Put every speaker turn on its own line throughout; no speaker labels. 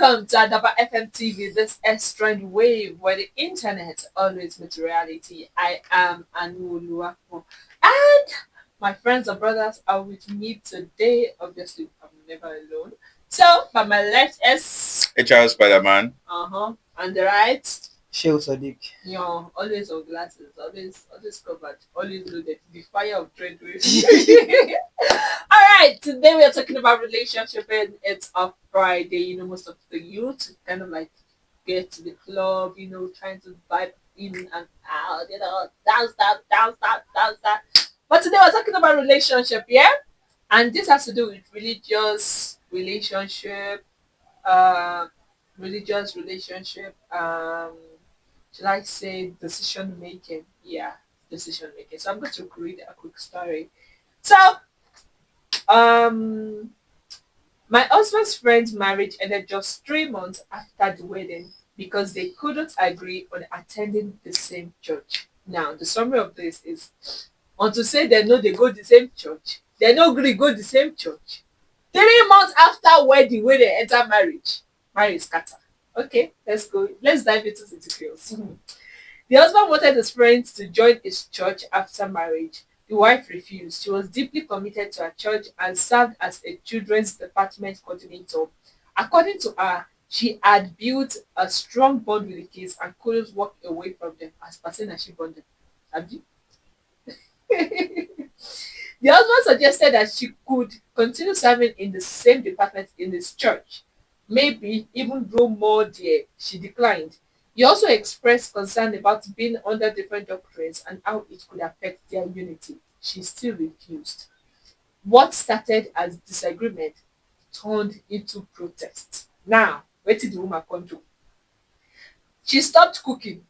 Welcome to Adaba FM TV, this strange wave where the internet always meets reality. I am Anu Luapo, and my friends and brothers are with me today. Obviously, I'm never alone. So, by my left is
HR Spider-Man.
on the right,
Sheikh Sadiq.
always on glasses, always covered, always loaded. The fire of trade wave. All right, today we are talking about relationship, and it's a Friday. Most of the youth kind of like get to the club, trying to vibe in and out, dance that, dance that, dance that. But today we're talking about relationship, yeah, and this has to do with religious relationship, uh, religious relationship. Should I say decision making? Yeah, decision making. So I'm going to read a quick story. So um, my husband's friend's marriage ended just 3 months after the wedding because they couldn't agree on attending the same church. Now, the summary of this is on to say they know they go the same church, they no agree go the same church. 3 months after wedding, when they enter marriage scatter. Okay, let's go. Let's dive into the details. The husband wanted his friends to join his church after marriage. The wife refused. She was deeply committed to her church and served as a children's department coordinator. According to her, she had built a strong bond with the kids and couldn't walk away from them as person as she bonded. Have you? The husband suggested that she could continue serving in the same department in his church, maybe even grow more there. She declined. He also expressed concern about being under different doctrines and how it could affect their unity. She still refused. What started as disagreement turned into protest. Now, where did the woman come to? She stopped cooking.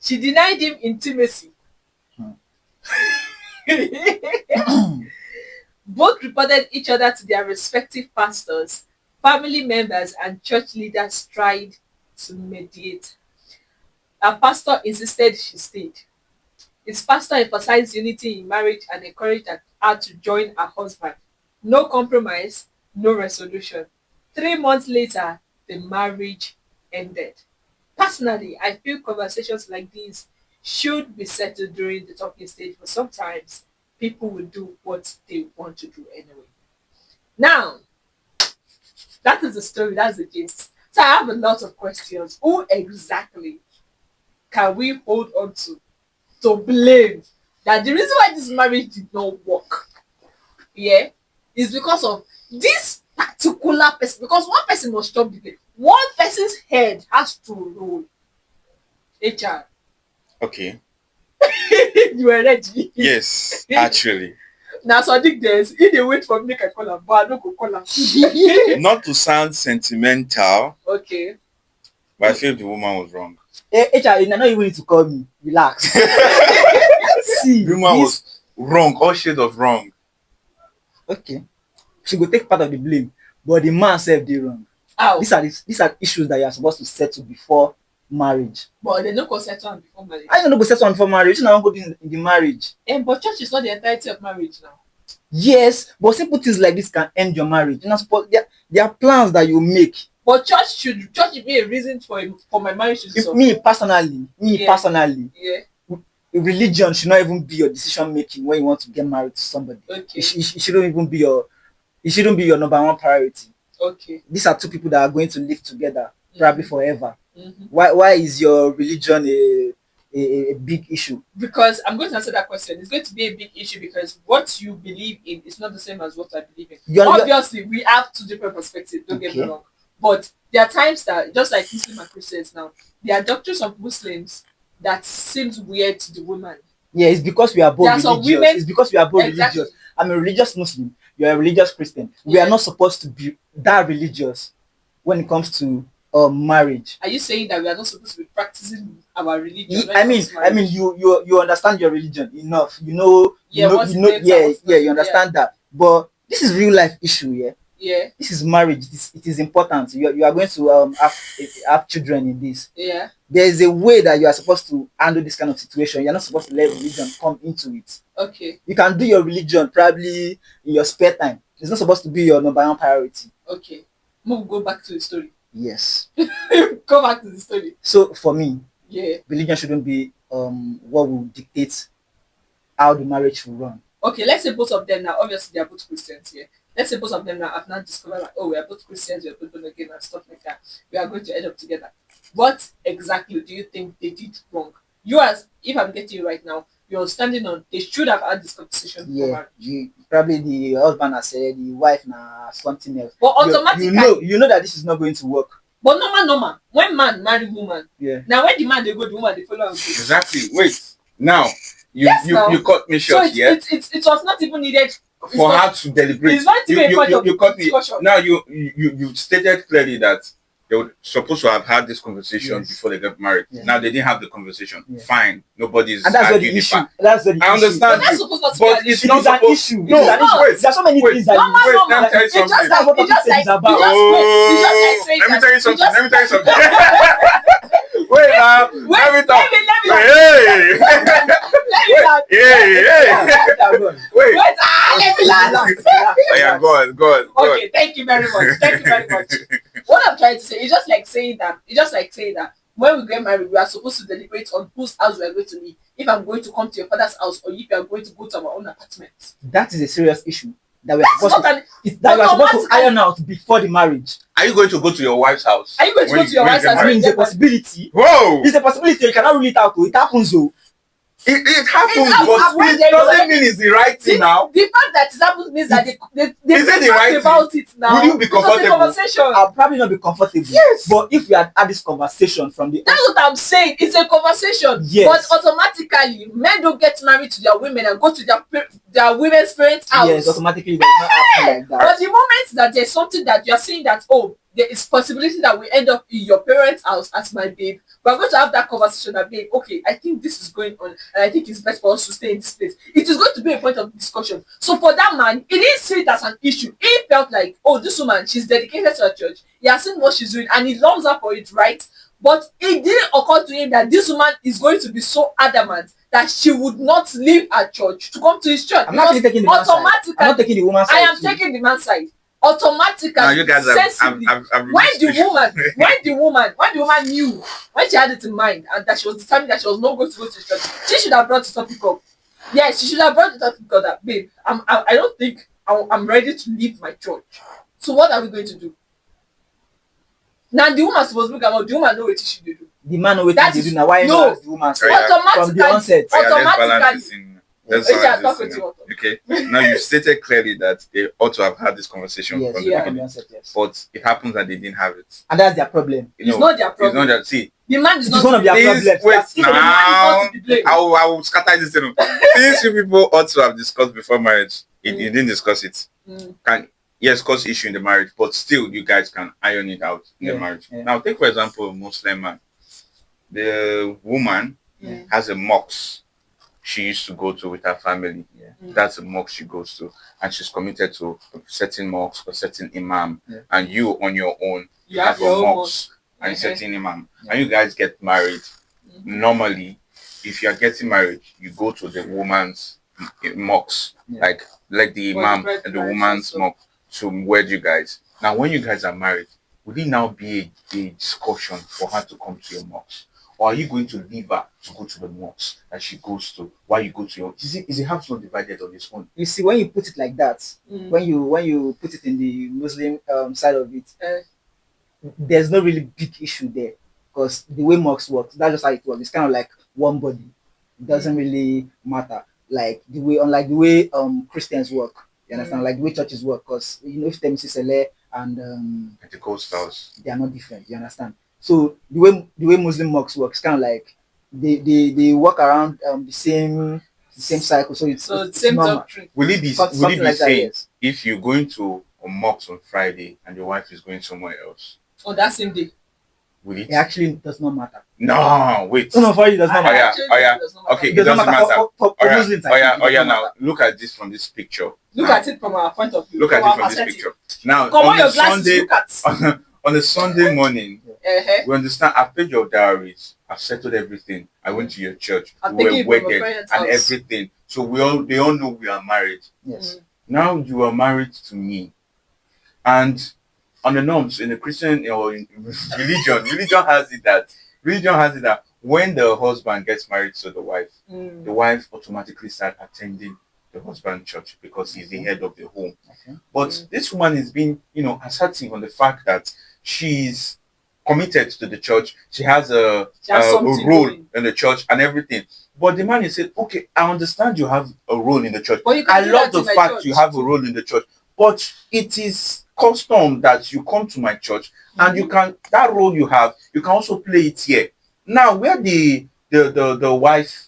She denied him intimacy. Both reported each other to their respective pastors. Family members and church leaders tried to mediate. Her pastor insisted she stayed. His pastor emphasized unity in marriage and encouraged her to join her husband. No compromise, no resolution. 3 months later, the marriage ended. Personally, I feel conversations like these should be settled during the talking stage, but sometimes people will do what they want to do anyway. Now, that is the story, that's the gist. So I have a lot of questions. Who exactly can we hold on to blame that the reason why this marriage did not work, yeah, is because of this particular person? Because one person must stop the blame. One person's head has to roll. HR.
Okay.
You were ready?
Yes, actually.
Now Sadiq there's if they wait for me, make I call am, but I no go call am.
Not to sound sentimental,
Okay.
but I feel the woman was wrong.
HR, you're not even need to call me. Relax. See,
The woman was wrong, all shades of wrong.
okay. She go take part of the blame, but the man self did wrong.
Ow.
These are issues that you are supposed to settle before marriage.
But they no go settle am before marriage.
I don't know go settle on before marriage. You know, go in the marriage.
But church is not the entirety of marriage now.
Yes, but simple things like this can end your marriage. You're not supposed. There are plans that you make.
But church be a reason for my marriage to
If me personally,
Yeah.
religion should not even be your decision making when you want to get married to somebody.
Okay.
It shouldn't even be your number one priority.
Okay.
These are two people that are going to live together probably forever.
Mm-hmm.
Why is your religion a big issue?
Because I'm going to answer that question. It's going to be a big issue because what you believe in is not the same as what I believe in. Obviously, we have two different perspectives. Don't get me wrong. But there are times that, just like Muslim and Christians now, there are doctrines of Muslims that seems weird to the woman.
Yeah, it's because we are both
There are some
religious.
women-
It's because we are both
Exactly.
religious. I'm a religious Muslim. You're a religious Christian. We
Yeah.
are not supposed to be that religious when it comes to marriage.
Are you saying that we are not supposed to be practicing our religion? when
I
it
mean,
comes to marriage?
you understand your religion enough.
what's the names and what's
you understand that. But this is real life issue, yeah.
Yeah.
This is marriage. It is important. You are going to have children in this.
Yeah.
There is a way that you are supposed to handle this kind of situation. You're not supposed to let religion come into it.
Okay.
You can do your religion probably in your spare time. It's not supposed to be your number one priority.
Okay. Go back to the story.
Yes.
Go back to the story.
So for me,
Yeah.
religion shouldn't be what will dictate how the marriage will run.
Okay, let's say both of them now. Obviously, they are both Christians here. Let's say both of them now have now discovered like, oh, we are both Christians, we are both born again and stuff like that. We are going to end up together. What exactly do you think they did wrong? You as if I'm getting you right now, you're standing on they should have had this conversation before
Yeah,
marriage.
probably the husband has said, the wife now something else.
But automatically,
you know that this is not going to work.
but normal. When man marry woman,
Yeah.
now when the man they go, the woman they follow and go.
Exactly. Wait. Now,
Yes, now.
you cut me
So
short here
it was not even needed
for her to deliberate.
it's not even a point of
You cut me.
discussion.
Now you stated clearly that they were supposed to have had this conversation
Yes.
before they got married.
Yeah.
Now they didn't have the conversation.
Yeah.
Fine. Nobody's
And that's where the
arguing
issue.
fact.
That's where the
I
issue.
understand.
But that's supposed not to
But
be an
it's
It
issue.
is
not
an
supposed-
issue.
No,
It is an issue.
wait.
There are so many
Wait.
things that
Normal.
Wait, let me tell you
It's just
something.
That's what
it's just
politics
like
is about.
it's just like saying
Let me
that
tell you something.
just-
Let me tell you something. Wait now.
Wait,
Let me talk.
let me
Hey.
land.
Hey. Wait.
Wait, let me land.
Oh, yeah, go on.
Okay, thank you very much. What I'm trying to say is just like saying that when we get married, we are supposed to deliberate on whose house we are going to live. If I'm going to come to your father's house or if you are going to go to our own apartment.
That is a serious issue that we are
That's
supposed
not
to,
an
that we are supposed to
automatically-
iron out before the marriage.
Are you going to go to your wife's house?
Are you going to
when
go to your
when
wife's
get
house?
I mean,
married?
it's a possibility.
Whoa!
It's a possibility. You cannot rule it out. It happens, though.
It happens,
It
but
happens.
it doesn't mean it's the right thing now.
The fact that it happens means that they
Is it the
talked
right thing?
about it now.
Will you be
It was a
comfortable?
conversation.
I'll probably not be comfortable.
Yes.
But if we had had this conversation from the
That's what I'm saying. It's a conversation.
Yes.
But automatically, men don't get married to their women and go to their women's parents' house.
yes, automatically it does not happen like that.
But the moment that there's something that you're saying that, oh, there is possibility that we end up in your parents' house as my babe, we're going to have that conversation that, babe, okay, I think this is going on and I think it's best for us to stay in this place. It is going to be a point of discussion. So for that man, he didn't see it as an issue. He felt like, oh, this woman, she's dedicated to her church. He has seen what she's doing and he loves her for it, right? But it didn't occur to him that this woman is going to be so adamant that she would not leave her church to come to his church.
I'm not
Because
taking the man's side.
automatically,
I'm not taking the woman's side.
I am
too.
taking the man's side. Automatically,
Now you guys
sensibly,
have
when the woman knew, when she had it in mind and that she was determined that she was not going to go to church, she should have brought the topic up. Yes, she should have brought the topic up that, babe, I don't think I'm ready to leave my church. So what are we going to do? Now the woman supposed to look about the woman know what she should do.
The man know what
That
they
is-
do now. Why
no.
not the woman side?
Yeah.
From
Automatically,
the onset.
Oh, yeah, let's balance
automatically,
this in. Let's
Okay,
balance
talk
this
with
in.
you.
Okay. Now you stated clearly that they ought to have had this conversation
Yes,
from
yeah.
the
from the
beginning,
onset, yes.
but it happens that they didn't have it.
And that's their problem.
You
It's not their problem.
It's not that. See,
the man is
It
not
is one of their
Please
problems.
wait
the man is
now.
not to be blamed.
I will scatter this thing. These two people ought to have discussed before marriage. You didn't discuss it. Yes, cause issue in the marriage, but still you guys can iron it out in the
Yeah,
marriage.
yeah.
Now take for example a Muslim man. The woman
Yeah.
has a mosque she used to go to with her family.
Yeah.
That's a mosque she goes to, and she's committed to a certain mosque or certain imam.
Yeah.
And you on your own,
You have your own mosque.
and a
Okay.
certain imam,
Yeah.
and you guys get married. Normally, if you are getting married, you go to the woman's mosque,
Yeah.
like the
Or
imam
the bride
and the
price
woman's
also.
mosque to wed you guys. Now, when you guys are married, would it now be a discussion for her to come to your mosque? Or are you going to leave her to go to the mosque that she goes to while you go to your... Is the house not divided on its own?
You see, when you put it like that,
Mm.
when you put it in the Muslim side of it,
Eh.
there's no really big issue there because the way mosques works, that's just how it works. It's kind of like one body. It doesn't really matter. Like the way, unlike the way Christians work. You understand? Like the way churches work, because you know if them Sisele and
Pentecostals.
they are not different. You understand? So the way Muslim mosques work, it's kind of like they work around the same cycle. So it's
Same
normal.
doctrine.
Will it be
Something
will it be
like that,
same
yes.
if you're going to a mosque on Friday and your wife is going somewhere else?
On that same day.
Will it?
It actually does not matter.
No, wait.
No, for you, it does not
Oh,
matter.
yeah,
Actually,
oh, yeah.
it does not matter.
Okay,
It does not
doesn't
matter.
matter.
For
Oh yeah,
Muslims, I
oh yeah,
think it
oh yeah.
does not
Now
matter.
look at this from this picture.
Look
Now,
at it from our point of view.
Look at
from
it
our
from this
perspective.
picture. Now
Come on,
on
your
a
glasses.
Sunday,
Look at.
on a Sunday morning,
Uh-huh.
we understand. I've paid your diaries. I've settled everything. I went to your church.
I've
We
taken
were
you from your
wedded
parents'
and
house.
everything. So they all know we are married.
Yes.
Now you are married to me, and on the norms in the Christian or in religion has it that when the husband gets married to the wife automatically start attending the husband church because he's the head of the home.
Okay.
But this woman is being, asserting on the fact that she's committed to the church. She has
She has
a
something
role
doing.
in the church and everything. But the man is saying, okay, I understand you have a role in the church.
But you can
I
do
love
that
the
in my
fact
church
you have a role in the church. But it is custom that you come to my church and you can, that role you have, you can also play it here. Now, where the wife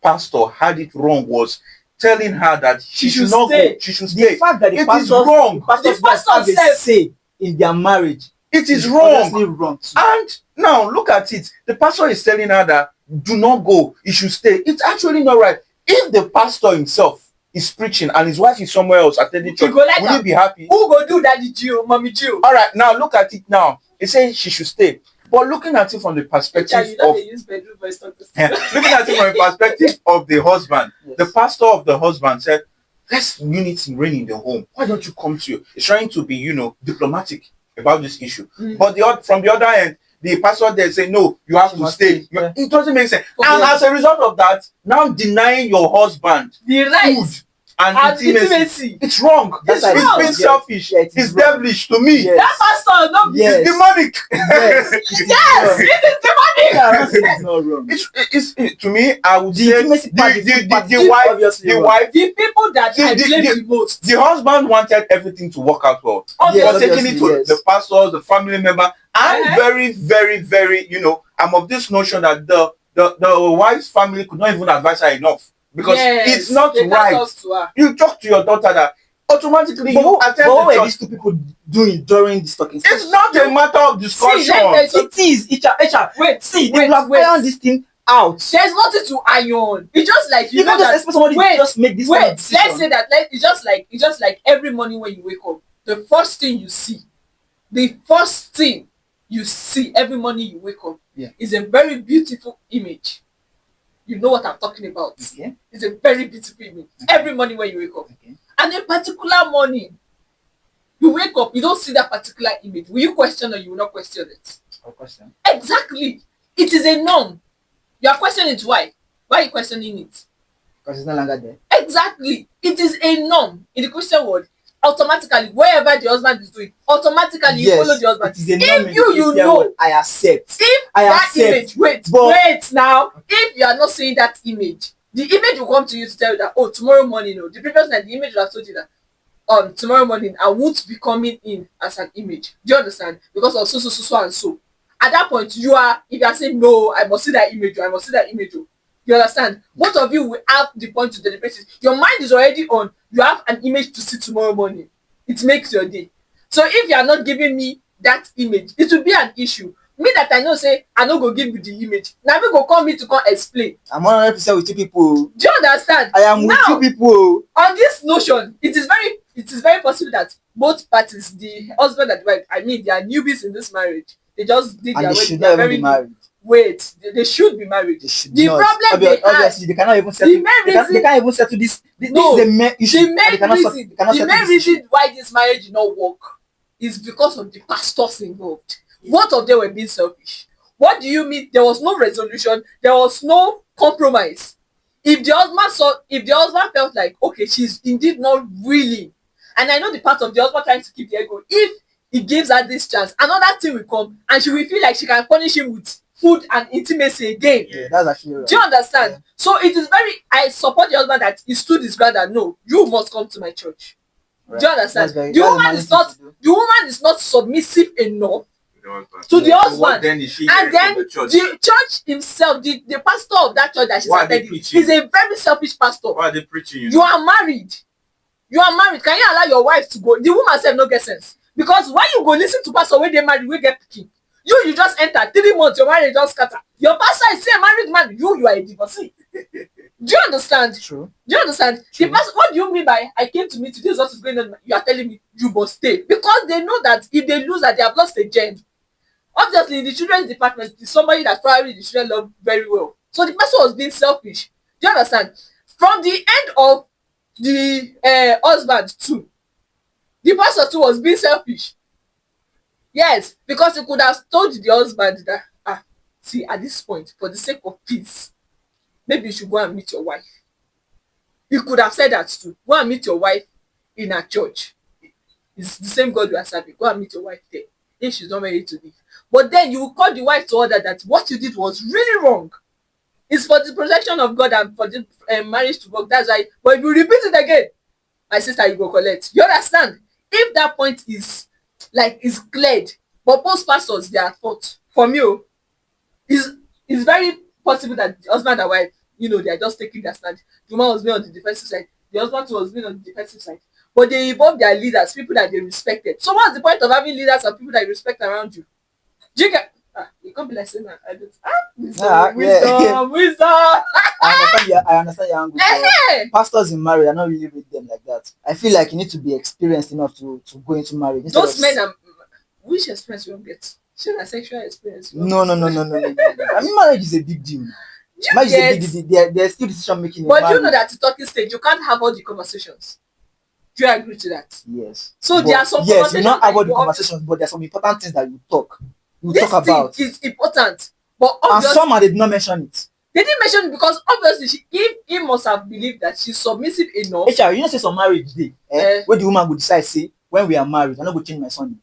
pastor had it wrong was telling her that she should not
stay.
go. She should
The
stay.
fact that the
It is
pastors,
wrong.
pastors
The pastor
have a
said-
say in their marriage
It is
obviously
wrong.
wrong too.
And now look at it. The pastor is telling her that do not go. You should stay. It's actually not right. If the pastor himself is preaching and his wife is somewhere else attending church,
go like
will
that.
you be happy?
Who go do daddy Gio, mommy Gio?
All right, now look at it now. It says she should stay. But looking at it from the perspective
You know
of
they use bedroom voice talk to
looking at it from the perspective of the husband,
Yes.
the pastor of the husband said, let's unity reign in the home. Why don't you come to you? It's trying to be, diplomatic about this issue. But from the other end, the pastor there say, no, you have
She
to
must
stay.
stay, yeah.
It doesn't make sense.
Okay.
And as a result of that, now denying your husband
the right
food and
and
intimacy.
intimacy.
It's wrong.
That's
It's
wrong.
being
Yes.
selfish.
Yeah, it is
It's
wrong.
devilish to me.
Yes.
That pastor no be
Yes.
It's demonic.
Yes, it is
yes,
wrong.
it is demonic.
Yeah, I'm not saying it's not wrong.
To me, I would
The
say
intimacy part, the food part,
the
is
wife,
obviously
the
wrong.
wife,
The people that
The-
I
the-
blame
the-
the most.
the husband wanted everything to work out well.
Obviously.
He was taking it to
Obviously, yes.
the pastors, the family member. I'm
Uh-huh.
very, very, very, I'm of this notion that the wife's family could not even advise her enough because
Yes,
it's not
they can't
right.
talk to her.
You talk to your daughter that automatically
But
you
what
attend
were
the church.
these two people doing during this talking session?
It's not a matter of discussion.
See, let
It is. HR.
Wait,
See, they
wait,
will have
wait.
ironed this thing out.
There's nothing to iron. It's just like you
You
know
can't just
that.
expect somebody
Wait,
to just make this kind of
Wait,
decision.
let's say that it's just like every morning when you wake up, the first thing you see every morning you wake up
Yeah.
is a very beautiful image. You know what I'm talking about.
Okay.
It's a very beautiful image. Every morning when you wake up.
Okay.
And a particular morning, you wake up, you don't see that particular image. Will you question or you will not question it?
Of course, yeah.
Exactly. It is a norm. You are questioning it. Why? Why are you questioning it?
Because it's no longer there.
Exactly. It is a norm in the Christian world. Automatically, wherever the husband is doing, automatically you follow the husband.
it is a
If
norm in the
you
Christian
know,
world. I accept.
if
I
that
accept,
image, wait now, if you are not seeing that image, the image will come to you to tell you that, oh, tomorrow morning, the previous night, the image will have told you that, tomorrow morning, I won't be coming in as an image. Do you understand? Because of so and so. At that point, if you are saying, no, I must see that image, you understand? Both of you will have the point to deliberate it. Your mind is already on. You have an image to see tomorrow morning. It makes your day. So if you are not giving me that image, it will be an issue. Me that I know say I no go give you the image. Now me go call me to come explain.
I'm 100% with you people.
Do you understand?
I am with
Now,
you people.
on this notion, it is very possible that both parties, the husband and wife, I mean, they are newbies in this marriage. They just did
And
their
they
wedding.
should
They are
not even
very
be married.
Wait, they should be married.
They should
The
not.
problem they had,
Obviously, they cannot even settle.
the main
They
reason,
can't even settle this. This
No,
is the main issue.
the
and
main
they cannot
reason,
they cannot
the
settle
main
this
reason
issue.
why this marriage did not work is because of the pastors involved. Both of them were being selfish. What do you mean? There was no resolution. There was no compromise. If the husband felt like, okay, she's indeed not willing, and I know the part of the husband trying to keep the ego, if he gives her this chance, another thing will come, and she will feel like she can punish him with food and intimacy again.
Yeah, that's actually right.
Do you understand?
Yeah.
So it is I support the husband that he stood his ground and no, you must come to my church.
Right.
Do you understand?
That's
The
a
woman
manly
is
thing
not
to do.
the woman is not submissive enough to the
So what
husband.
then is she
And
hearing
then
from the church?
the church himself, the pastor of that church that she's
Why are they
attending,
preaching?
is a very selfish pastor.
Why are they preaching?
You are married. You are married. Can you allow your wife to go? The woman said no get sense. Because why you go listen to pastor when they married, we get pikin? You just enter 3 months, your marriage just scatter. Your pastor is still a married man. You are a divorcee. Do you understand?
True.
Do you understand?
True.
The pastor, what do you mean by I came to meet you? This is what is going on. You are telling me you must stay. Because they know that if they lose that, they have lost a gem. Obviously, in the children's department, it's somebody that probably the children love very well. So the pastor was being selfish. Do you understand? From the end of the husband too. The pastor too was being selfish. Yes, because he could have told the husband that, see, at this point, for the sake of peace, maybe you should go and meet your wife. He could have said that too. Go and meet your wife in a church. It's the same God you are serving. Go and meet your wife there. If she's not ready to leave. But then you will call the wife to order that what you did was really wrong. It's for the protection of God and for the marriage to work. That's why. But if you repeat it again, my sister, you go collect. You understand? If that point is cleared, but most pastors, they are taught. For me, it's very possible that the husband and wife, they are just taking their stand. The woman was being on the defensive side, the husband too was being on the defensive side. But they involve their leaders, people that they respected. So what's the point of having leaders and people that you respect around you? Do you get? You can't be like saying I don't.
Yeah,
Wisdom, wisdom.
I understand your angle.
Eh.
Pastors in marriage, I don't really read them like that. I feel like you need to be experienced enough to go into marriage. instead
Those
of-
men are which experience you won't get? Share a sexual experience. You won't
No,
get.
no. I mean, marriage is a big deal.
Do you
Marriage
get?
is a big deal. There's still decision making.
But do you know that at the talking stage you can't have all the conversations? Do you agree to that?
Yes.
So there are some
yes, you not
conversations that
avoid the
you always-
conversations, but there's some important things that you talk. You
This
talk
thing
about.
is important, but
And
obviously
some they did not mention it.
they didn't mention it because obviously he must have believed that she's submissive enough.
HR, you know, say some marriage day, where the woman would decide, say, when we are married, I'm not going to change my son.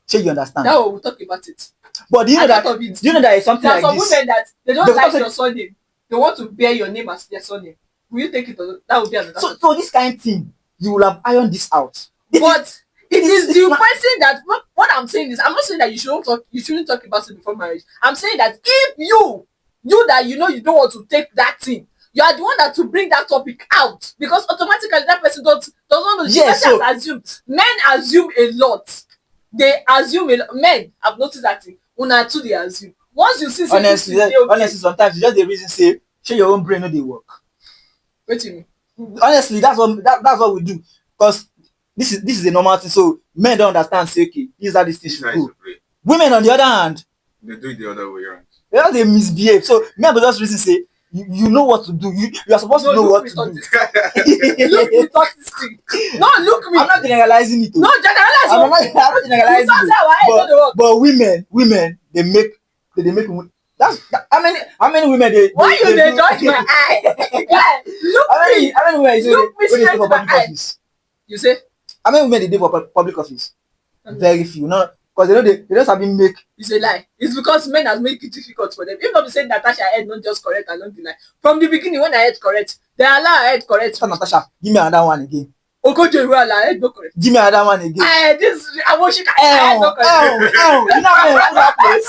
Sure, you understand?
Now we'll talk about it.
But do you know
I
that?
thought of it.
Do you know that it's something
There are
like
some
this?
women that they don't
They
like
don't
your surname. They want to bear your name as their surname. Will you take it or that would be another
So this kind of thing, you will have ironed this out.
but it is
it's
the
not-
person that what I'm saying is I'm not saying that you shouldn't talk about it before marriage. I'm saying that if you that you don't want to take that thing, you are the one that to bring that topic out because automatically that person doesn't know.
Yes,
She has assumed. Men assume a lot. They assume a lot. Men have noticed that thing. Una too they assume. Once you see say this
honestly,
thing dey okay,
honestly, sometimes it's just the reason say, share your own brain, no they work.
wetin mean?
Honestly, that's what we do. Because this is a normal thing. So men don't understand, say, okay, this is how this thing
This
should
guy
go.
is great.
Women, on the other hand,
They do it the other way around.
they misbehave. So men go just reason say, you know what to do. You are supposed to know
look
what
me
to
talk
do.
this thing. Look me talk this thing. No, look me.
I'm not generalizing it.
No, generalize.
I'm not generalizing
You
it.
say why I don't know.
But women, they make women. How many women they
Why you
they
dey
do-
judge my eye? Guy, look me.
how many women you say
Look me
they
straight
dey
in
for
my
public
eye.
office?
You say
How many women they dey for public office? Very few. No, because they don't sabi make.
it's a lie. It's because men has made it difficult for them. If not be saying Natasha head not just correct along the line. From the beginning when I head correct, they allow her head correct.
After Natasha, give me another one again.
Okojo Iweala her head no correct.
Give me another one again.
This Awoshika her head no correct.
You know how men put that place.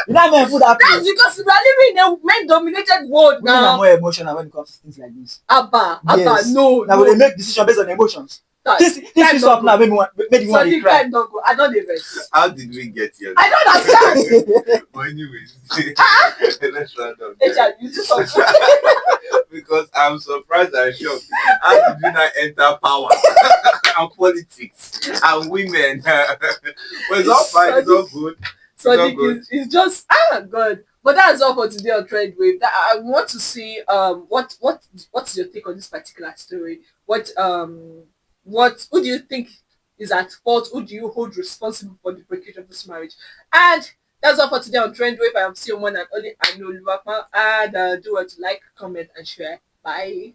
You know how men put that
That's
place.
because we are living in a men-dominated world
Women are
now.
more emotional when it comes to things like this.
Abba,
Yes.
no.
Now they make decisions based on emotions. This is up now. Maybe one. Maybe
So
one
the
dey cry.
time don't go. I don't rest.
How did we get here?
I don't understand.
But anyways, let's round up.
HR, you do something.
Because I'm surprised and shocked. How did we not enter power and politics and women? Well, it's all fine, it's all good.
So
It's all
the
good.
it's just God. But that's all for today on Trend Wave. That I want to see what's your take on this particular story? Who do you think is at fault? Who do you hold responsible for the breakage of this marriage? And that's all for today on Trend Wave. I am still one and only Anu Luwakma. And do want to like, comment, and share. Bye.